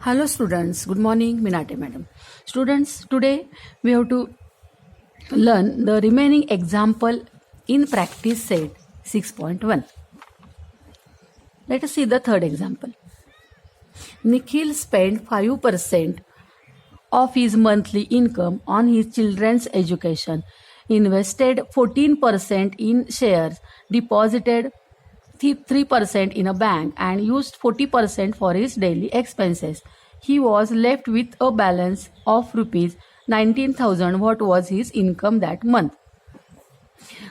Hello students, good morning, Minate madam. Students, today we have to learn the remaining example in practice set 6.1. Let us see the third example. Nikhil spent 5% of his monthly income on his children's education, invested 14% in shares, deposited 3% in a bank, and used 40% for his daily expenses. He was left with a balance of rupees 19,000. What was his income that month?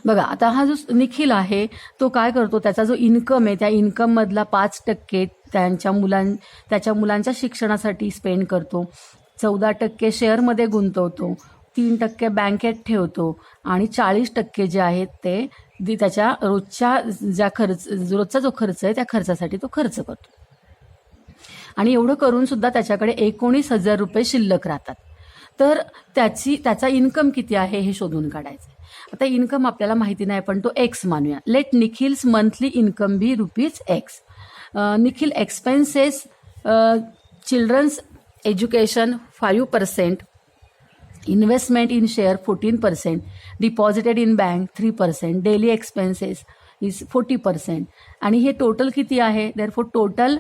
बघा, आता हा जो निखिल आहे तो काय करतो, त्याचा जो इन्कम आहे त्या इन्कम मधला 5% त्याच्या मुलांच्या शिक्षणासाठी स्पेंड करतो, 14% शेअरमध्ये गुंतवतो, 3% बँकेत ठेवतो आणि 40% जे आहेत ते त्याच्या रोजचा जो खर्च आहे त्या खर्चासाठी तो खर्च करतो. आणि एवढं करून सुद्धा त्याच्याकडे 19,000 रुपये शिल्लक राहतात. तर त्याचा इन्कम किती आहे हे शोधून काढायचं. आता इन्कम आपल्याला माहिती नाही, पण तो एक्स मानूया. Let Nikhil's monthly income be rupees X. Nikhil expenses children's education 5%, investment in share 14%, deposited in bank 3%, daily expenses is 40%. आणि हे टोटल किती आहे? Therefore total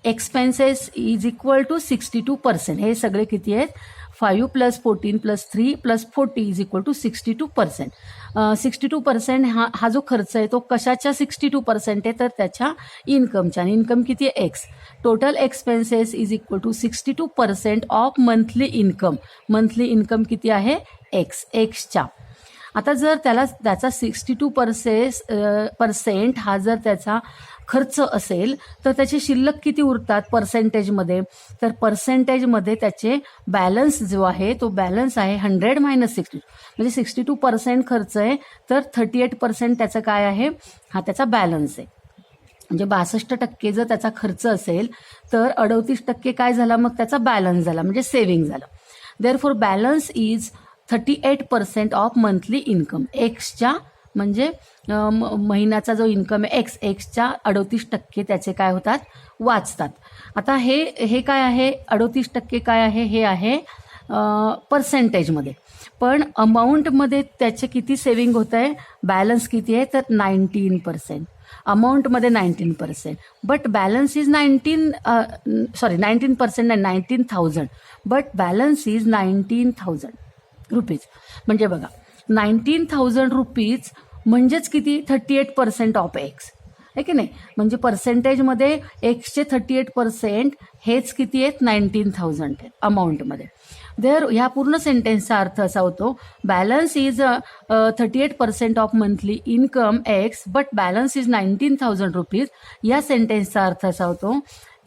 expenses is equal to 62%. हे सगळे किती आहेत? 5 + 14 + 3 + 40 इज इक्वल टू 62%. 62% हा जो खर्च आहे तो कशाच्या 62% आहे? तर त्याच्या इन्कमच्या. आणि इन्कम किती आहे? X. Total expenses is equal to 62% of monthly income. Monthly income किती आहे? एक्सच्या. आता जर त्याचा 62% हा जर त्याचा खर्च असेल तर त्याचे शिल्लक किती उरतात पर्सेंटेजमध्ये? तर पर्सेंटेजमध्ये त्याचे बॅलन्स जो आहे तो बॅलन्स आहे 100 - 62. म्हणजे 62% खर्च आहे तर 38% त्याचं काय आहे? हा त्याचा बॅलन्स आहे. म्हणजे 62% जर त्याचा खर्च असेल तर 38% काय झाला? मग त्याचा बॅलन्स झाला, म्हणजे सेव्हिंग झालं. Therefore balance is 38% of monthly income. एक्सच्या म्हणजे महिन्याचा जो इन्कम आहे एक्सच्या 38% त्याचे काय होतात? वाचतात. आता हे काय आहे? 38% काय आहे? हे आहे पर्सेंटेजमध्ये. पण अमाऊंटमध्ये त्याचे किती सेव्हिंग होत आहे? बॅलन्स किती आहे? तर 19%. अमाऊंटमध्ये 19%. बट बॅलन्स इज 19% नाही, 19,000. But balance is 19,000 rupees. म्हणजे बघा, 19,000 रुपीज म्हणजेच किती? 38% ऑफ एक्स आहे की नाही? म्हणजे पर्सेंटेजमध्ये एक्सचे 38% हेच किती आहेत? 19,000 अमाऊंटमध्ये. ह्या पूर्ण सेंटेन्सचा अर्थ असा होतो, balance is 38% of monthly income x but balance is 19,000 rupees. या सेंटेन्सचा अर्थ असा होतो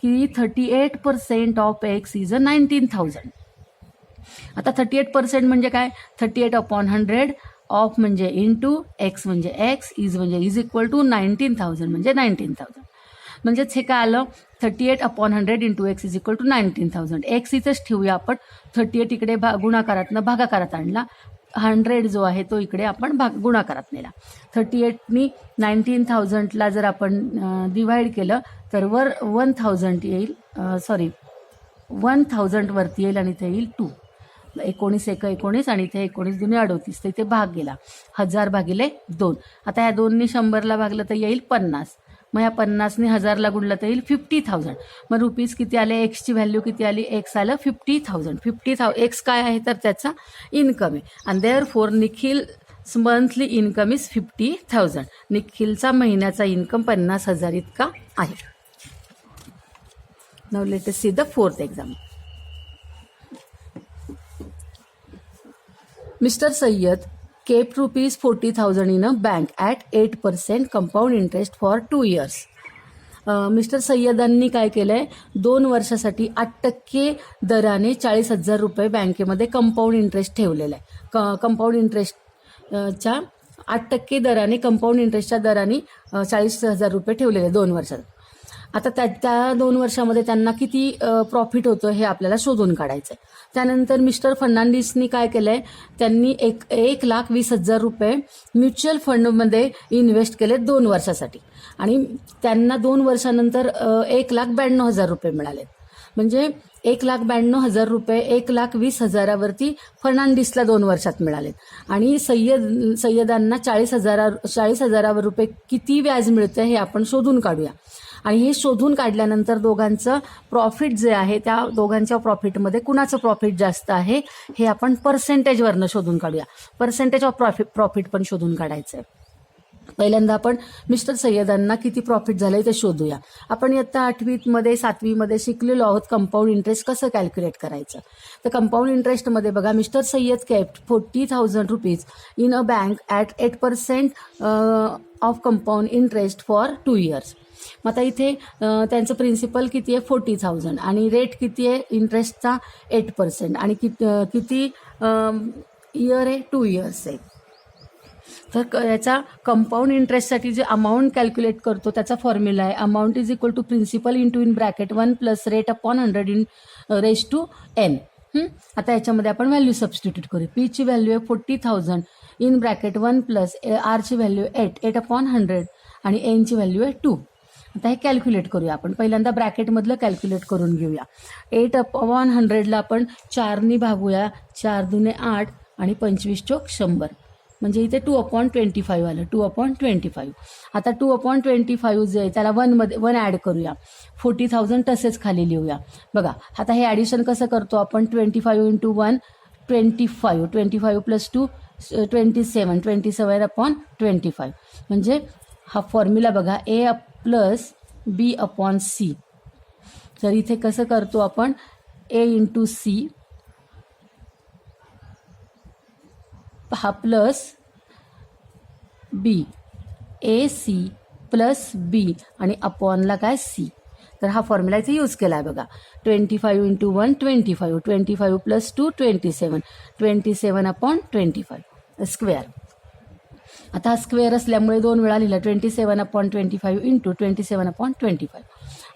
की 38% ऑफ एक्स इज 19,000. आता 38% म्हणजे काय? 38/100 ऑफ म्हणजे इंटू एक्स म्हणजे एक्स, इज इक्वल टू 19,000 म्हणजे 19,000. म्हणजेच हे काय आलं? 38/100 into X is equal to 19,000. X इथंच ठेवूया आपण. 38 इकडे गुणाकारातनं भागाकारात आणला. 100 जो आहे तो इकडे आपण गुणाकारात नेला. 38नी 19,000ला जर आपण डिवाइड केलं तर वर 1,000 येईल, 1,000 वरती येईल आणि ते येईल 2. 19 × 19 आणि इथे 19 × 2 = 38. तर इथे भाग गेला 1000/2. आता ह्या 2नी 100ला भागलं तर येईल 50. मग ह्या 50नी 1000ला गुणलं तर येईल 50,000. मग रुपीज किती आले? एक्सची व्हॅल्यू किती आली? एक्स आलं 50,000. 50,000 एक्स काय आहे? तर त्याचा इन्कम आहे. आणि therefore Nikhil monthly income is 50,000. निखिलचा महिन्याचा इन्कम 50,000 इतका आहे. Now let us see the fourth example. Mr. Sayyad kept rupees 40,000 in a bank at 8% compound interest for 2 years. Mister सय्यदांनी काय केलंय? 2 वर्षासाठी 8% दराने 40,000 रुपये बँकेमध्ये कंपाऊंड इंटरेस्ट ठेवलेला आहे. कंपाऊंड इंटरेस्टच्या 8% दराने, कंपाऊंड इंटरेस्टच्या दराने 40,000 रुपये ठेवलेले 2 वर्षात. आता त्या 2 वर्षामध्ये त्यांना किती प्रॉफिट होतं हे आपल्याला शोधून काढायचं आहे. त्यानंतर मिस्टर फर्नांडिसनी काय केलंय? त्यांनी 1,20,000 रुपये म्युच्युअल फंडमध्ये इन्व्हेस्ट केले 2 वर्षासाठी आणि त्यांना 2 वर्षानंतर 1,92,000 रुपये मिळाले. म्हणजे 1,92,000 रुपये 1,20,000वरती फर्नांडिसला 2 वर्षात मिळाले आणि सय्यदांना 40,000 रुपये किती व्याज मिळतं हे आपण शोधून काढूया. आणि हे शोधून काढल्यानंतर दोघांचं प्रॉफिट जे आहे त्या दोघांच्या प्रॉफिटमध्ये कुणाचं प्रॉफिट जास्त आहे हे आपण पर्सेंटेजवरनं शोधून काढूया. पर्सेंटेज ऑफ प्रॉफिट पण शोधून काढायचं आहे. पहिल्यांदा आपण मिस्टर सय्यदांना किती प्रॉफिट झालंय ते शोधूया. आपण इयत्ता 8वीमध्ये 7वीमध्ये शिकलेलो आहोत कंपाऊंड इंटरेस्ट कसं कॅल्क्युलेट करायचं. तर कंपाऊंड इंटरेस्टमध्ये बघा, mister Syed kept 40,000 rupees in a bank at 8% of compound interest for 2 years. मग आता इथे त्यांचं प्रिन्सिपल किती आहे 40,000 आणि रेट किती आहे इंटरेस्टचा 8% आणि किती इयर आहे 2 years आहे. तर याचा कंपाऊंड इंटरेस्टसाठी जे अमाऊंट कॅल्क्युलेट करतो त्याचा फॉर्म्युला आहे amount is equal to principal into in bracket 1 plus rate upon 100 in raise to n. आता याच्यामध्ये आपण व्हॅल्यू सबस्टिट्यूट करू. पी ची व्हॅल्यू आहे 40,000 इन ब्रॅकेट 1 प्लस आर ची व्हॅल्यू 8 अपॉन 100 आणि एन ची व्हॅल्यू आहे 2. आता हे कॅल्क्युलेट करूया आपण. पहिल्यांदा ब्रॅकेटमधलं कॅल्क्युलेट करून घेऊया. 8 अपॉन 100ला आपण 4नी भागूया. 4 दुने 8 आणि 25 चोक 100 म्हणजे इथे 2/25 आलं. 2/25. आता 2/25 जे आहे त्याला 1 ॲड करूया. 40,000 तसेच खाली लिहूया. बघा आता हे ॲडिशन कसं करतो आपण 25 इंटू 1 25 प्लस 2 27/25 म्हणजे हा फॉर्म्युला बघा ए प्लस बी अपॉन सी. तर इथे कसं करतो आपण ए इंटू सी हा प्लस बी ए सी प्लस बी आणि अपॉनला काय सी. तर हा फॉर्म्युला इथे यूज केला आहे बघा. 25 इंटू 1 25 प्लस 2 27/25 स्क्वेअर. आता हा स्क्वेअर असल्यामुळे 2 वेळा लिहिला 27/25 इंटू 27/25.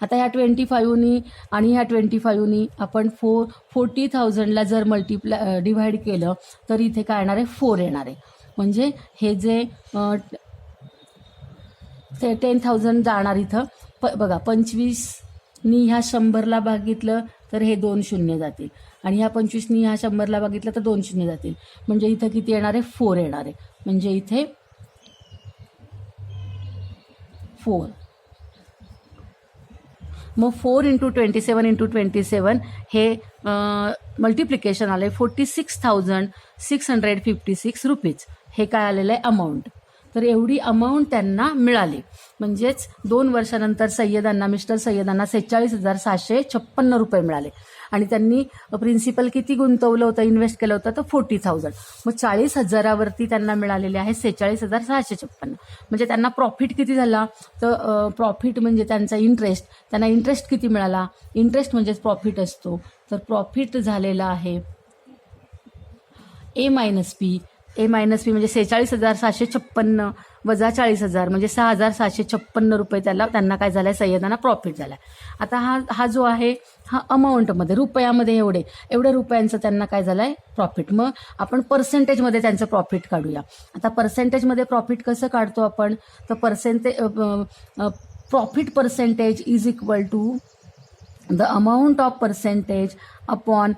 आता ह्या 25नी आणि ह्या 25नी आपण 40,000ला जर डिव्हाइड केलं तर इथे काय येणार आहे 4 येणार आहे. म्हणजे हे जे 10,000 जाणार इथं बघा 25नी ह्या 100ला भागितलं तर हे 2 शून्य जातील आणि ह्या 25नी ह्या 100ला भागितलं तर 2 शून्य जातील. म्हणजे इथं किती येणार आहे 4 येणार आहे. म्हणजे इथे 4. मग 4 इंटू 27 हे मल्टिप्लिकेशन आलं आहे 46,656 रुपीज. हे काय आलेलं आहे अमाऊंट. तर एवढी अमाऊंट त्यांना मिळाली. म्हणजेच 2 वर्षानंतर मिस्टर सय्यदांना 46,756 रुपये मिळाले आणि त्यांनी प्रिन्सिपल किती गुंतवलं होतं इन्व्हेस्ट केलं होतं तर 40,000. मग 40,000वरती त्यांना मिळालेले आहे 46,656. म्हणजे त्यांना प्रॉफिट किती झाला तर प्रॉफिट म्हणजे त्यांचा इंटरेस्ट. त्यांना इंटरेस्ट किती मिळाला. इंटरेस्ट म्हणजेच प्रॉफिट असतो. तर प्रॉफिट झालेला आहे ए मायनस पी म्हणजे 46,756 वजा 40,000 म्हणजे 6,756 रुपये त्यांना काय झालंय सय्यदांना प्रॉफिट झालाय. आता हा जो आहे हा अमाऊंटमध्ये रुपयामध्ये एवढ्या रुपयांचं त्यांना काय झालंय प्रॉफिट. मग आपण पर्सेंटेजमध्ये त्यांचं प्रॉफिट काढूया. आता पर्सेंटेजमध्ये प्रॉफिट कसं काढतो आपण तर profit percentage is equal to the amount of percentage upon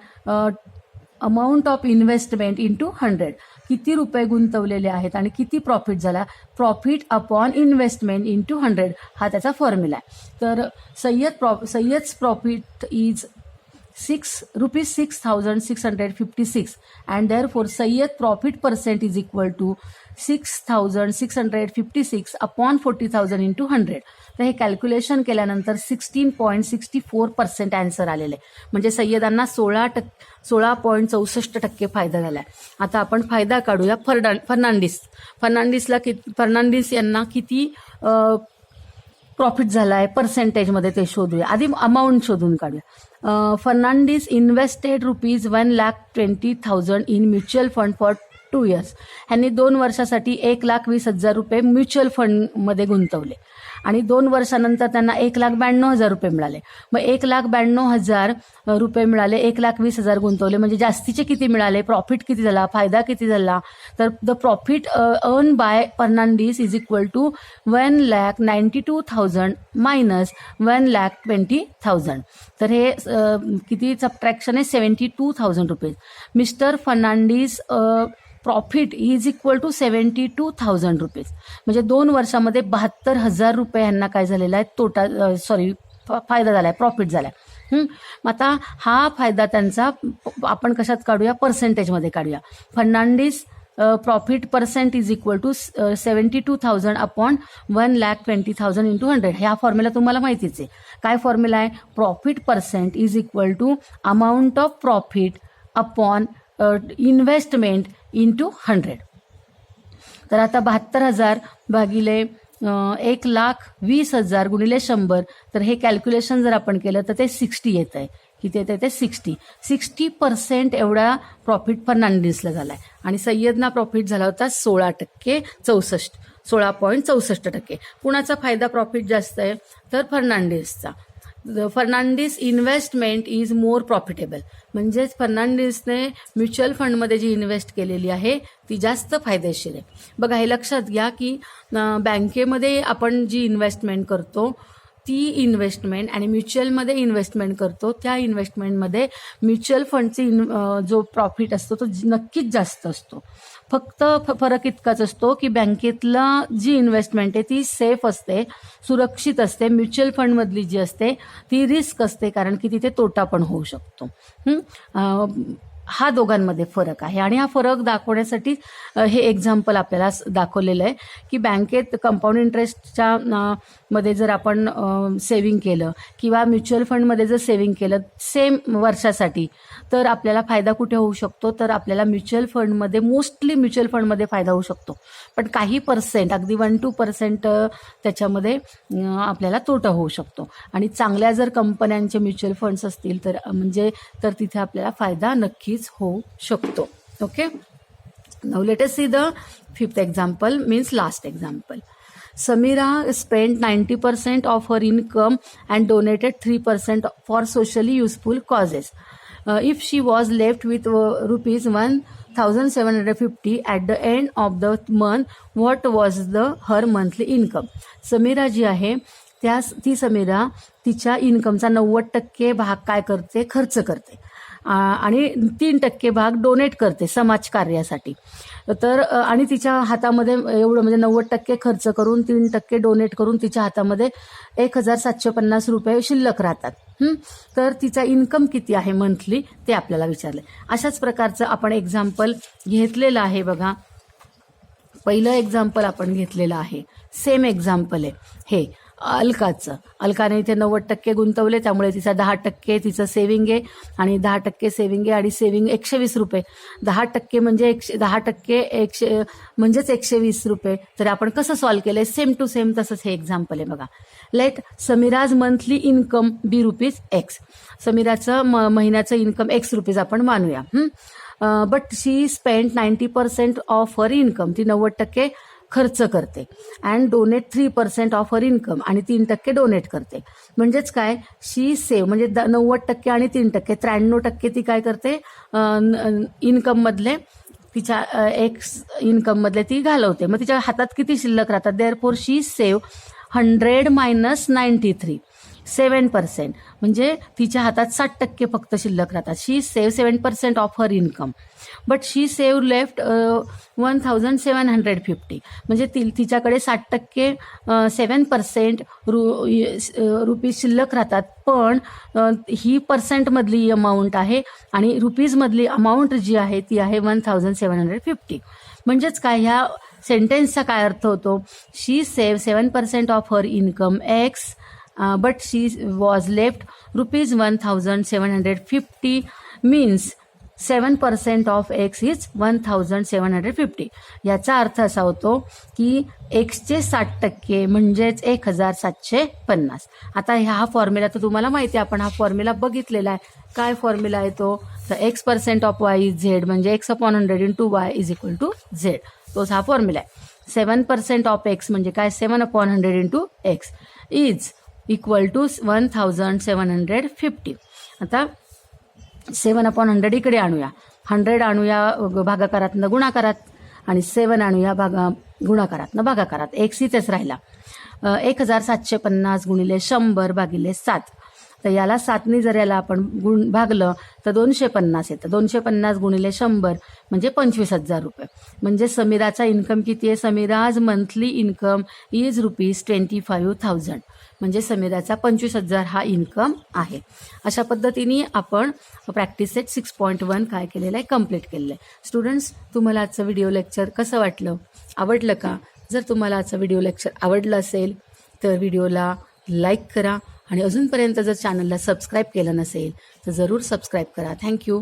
amount of investment into 100. किती रुपये गुंतवलेले आहेत आणि किती प्रॉफिट झाला. प्रॉफिट अपॉन इन्व्हेस्टमेंट इंटू 100 हा त्याचा फॉर्म्युला आहे. तर Syed's profit is ₹6,656 and therefore Syed profit percent is equal to 6,656 upon 40,000 into 100. तर हे कॅल्क्युलेशन केल्यानंतर 16.64% आन्सर आलेले. म्हणजे सय्यदांना 16.64% फायदा झाला आहे. आता आपण फायदा काढूया फर्नांडिस यांना किती प्रॉफिट झाला आहे पर्सेंटेजमध्ये ते शोधूया. आधी अमाऊंट शोधून काढूया. Fernandes invested ₹1,20,000 in mutual fund for 2 years. ह्यांनी 2 वर्षासाठी 1,20,000 रुपये म्युच्युअल फंडमध्ये गुंतवले आणि 2 वर्षानंतर त्यांना 1,92,000 रुपये मिळाले. मग 1,92,000 रुपये मिळाले, 1,20,000 गुंतवले म्हणजे जास्तीचे किती मिळाले, प्रॉफिट किती झाला, फायदा किती झाला. तर the profit earn by Fernandes is equal to 1,92,000 minus 1,20,000. तर हे किती सबट्रॅक्शन आहे, 72,000 रुपये. Mister Fernandes profit is equal to 72,000 rupees. म्हणजे 2 वर्षामध्ये 72,000 रुपये यांना काय झालेला आहे, फायदा झाला आहे, प्रॉफिट झाला आहे. आता हा फायदा त्यांचा आपण कशात काढूया, पर्सेंटेजमध्ये काढूया. Fernandes profit percent is equal to 72,000 upon 1,20,000 into 100. ह्या फॉर्म्युला तुम्हाला माहितीच आहे. काय फॉर्म्युला आहे, profit percent is equal to amount of profit upon investment into 100. तर आता 72,000 भागिले 1,20,000 गुणिले 100. तर हे कॅल्क्युलेशन जर आपण केलं तर ते 60 येत आहे. किती येत आहे ते 60% एवढा प्रॉफिट फर्नांडिसला झाला आहे. आणि सय्यदना प्रॉफिट झाला होता 16.64%. कुणाचा फायदा प्रॉफिट जास्त आहे, तर फर्नांडिसचा. Fernandes investment is more profitable. म्हणजेच फर्नांडिसने म्युच्युअल फंडमध्ये जी इन्व्हेस्ट केलेली आहे ती जास्त फायदेशीर आहे. बघा, हे लक्षात घ्या की बँकेमध्ये आपण जी इन्व्हेस्टमेंट करतो ती इन्व्हेस्टमेंट आणि म्युच्युअलमध्ये इन्व्हेस्टमेंट करतो त्या इन्व्हेस्टमेंटमध्ये म्युच्युअल फंडची जो प्रॉफिट असतो तो नक्कीच जास्त असतो. फक्त फरक इतकाच असतो की बँकेतला जी इन्व्हेस्टमेंट आहे ती सेफ असते, सुरक्षित असते. म्युच्युअल फंडमधली जी असते ती रिस्क असते, कारण की तिथे तोटा पण होऊ शकतो. हा दोघांमध्ये फरक आहे. आणि हा फरक दाखवण्यासाठी हे एक्झाम्पल आपल्याला दाखवलेलं आहे की बँकेत कंपाऊंड इंटरेस्टच्या मध्ये जर आपण सेव्हिंग केलं किंवा म्युच्युअल फंडमध्ये जर सेव्हिंग केलं सेम वर्षासाठी, तर आपल्याला फायदा कुठे होऊ शकतो, तर आपल्याला म्युच्युअल फंडमध्ये, मोस्टली म्युच्युअल फंडमध्ये फायदा होऊ शकतो. पण काही पर्सेंट, अगदी 1-2% त्याच्यामध्ये आपल्याला तोटा होऊ शकतो. आणि चांगल्या जर कंपन्यांचे म्युच्युअल फंड्स असतील तर तिथे आपल्याला फायदा नक्कीच होऊ शकतो. Okay, now let us see the 5th example, means last example. Samira spent 90% of her income and donated 3% for socially useful causes. If she was left with rupees 1,750 at the end of the month, what was her monthly income? Samira जी आहे ती समीरा तिच्या इन्कमचा 90% भाग काय करते, खर्च करते आणि 3% भाग डोनेट करते समाज कार्यासाठी. तर आणि तिच्या हातामध्ये एवढं म्हणजे 90% खर्च करून 3% डोनेट करून तिच्या हातामध्ये 1,750 रुपये शिल्लक राहतात. तर तिचा इन्कम किती आहे मंथली ते आपल्याला विचारले. अशाच प्रकारचं आपण एक्झाम्पल घेतलेलं आहे. बघा, पहिलं एक्झाम्पल आपण घेतलेलं आहे, सेम एक्झाम्पल आहे हे अलकाचं. अलकाने इथे 90% गुंतवले, त्यामुळे तिचा 10% तिचं सेव्हिंग आहे आणि 10% सेव्हिंग आहे आणि सेव्हिंग 120 रुपये. 10% म्हणजे 10% म्हणजेच 120 रुपये. तर आपण कसं सॉल्व्ह केलंय, सेम टू सेम तसंच हे एक्झाम्पल आहे. बघा, लेट समीराज मंथली इन्कम बी ₹X. समीराचं महिन्याचं इन्कम ₹X आपण मानूया. But she spend 90% of her income. ती 90% खर्च करते and donate 3% of her income आणि 3% डोनेट करते. म्हणजेच काय, शी सेव्ह म्हणजे 90% आणि 3% 93% ती काय करते, इन्कम मधले तिच्या इन्कम मधले ती घालवते. मग तिच्या हातात किती शिल्लक राहतात, देअरफॉर शी सेव्ह 100 - 93, 7%. म्हणजे तिच्या हातात 60% फक्त शिल्लक राहतात. She save 7% of her income, but she save left 1,750. म्हणजे तिच्याकडे 60% 7% रुपीज शिल्लक राहतात. पण ही पर्सेंटमधली अमाऊंट आहे आणि रुपीजमधली अमाऊंट जी आहे ती आहे 1,750. म्हणजेच काय, ह्या सेंटेन्सचा काय अर्थ होतो, she save 7% of her income X, but she was left ₹1,750, means 7% of X is 1,750. याचा अर्थ असा होतो की Xचे 60% म्हणजेच 1,750. आता हा फॉर्म्युला तर तुम्हाला माहिती आहे, आपण हा फॉर्म्युला बघितलेला आहे. काय फॉर्म्युला आहे तो, तर X% of Y is Z, म्हणजे X/100 × Y is equal to Z. तोच हा फॉर्म्युला आहे. 7% ऑफ एक्स म्हणजे काय 7/100 into X is equal to 1750. आता 7/100 इकडे आणूया, 100 आणूया भागाकारातनं गुणाकारात आणि 7 आणूया गुणाकारातनं भागाकारात. एक्स इथेच राहिला. 1750 गुणिले 100 भागिले 7. तर याला 7नी जर याला आपण भागलं तर 250 येतं. 250 गुणिले 100 म्हणजे 25,000 रुपये. म्हणजे समीराचा इन्कम किती आहे? समीराज मंथली इन्कम इज ₹25,000. म्हणजे समीराचा 25,000 हा इन्कम आहे. अशा पद्धतीने आपण प्रॅक्टिस सेट 6.1 काय केलेलं आहे? कम्प्लीट केलेलं आहे. स्टुडंट्स, तुम्हाला आजचं व्हिडिओ लेक्चर कसं वाटलं? आवडलं का? जर तुम्हाला आजचं व्हिडिओ लेक्चर आवडलं असेल तर व्हिडिओला लाईक करा आणि अजूनपर्यंत जर चॅनलला सबस्क्राईब केलं नसेल तर जरूर सबस्क्राईब करा. थँक्यू.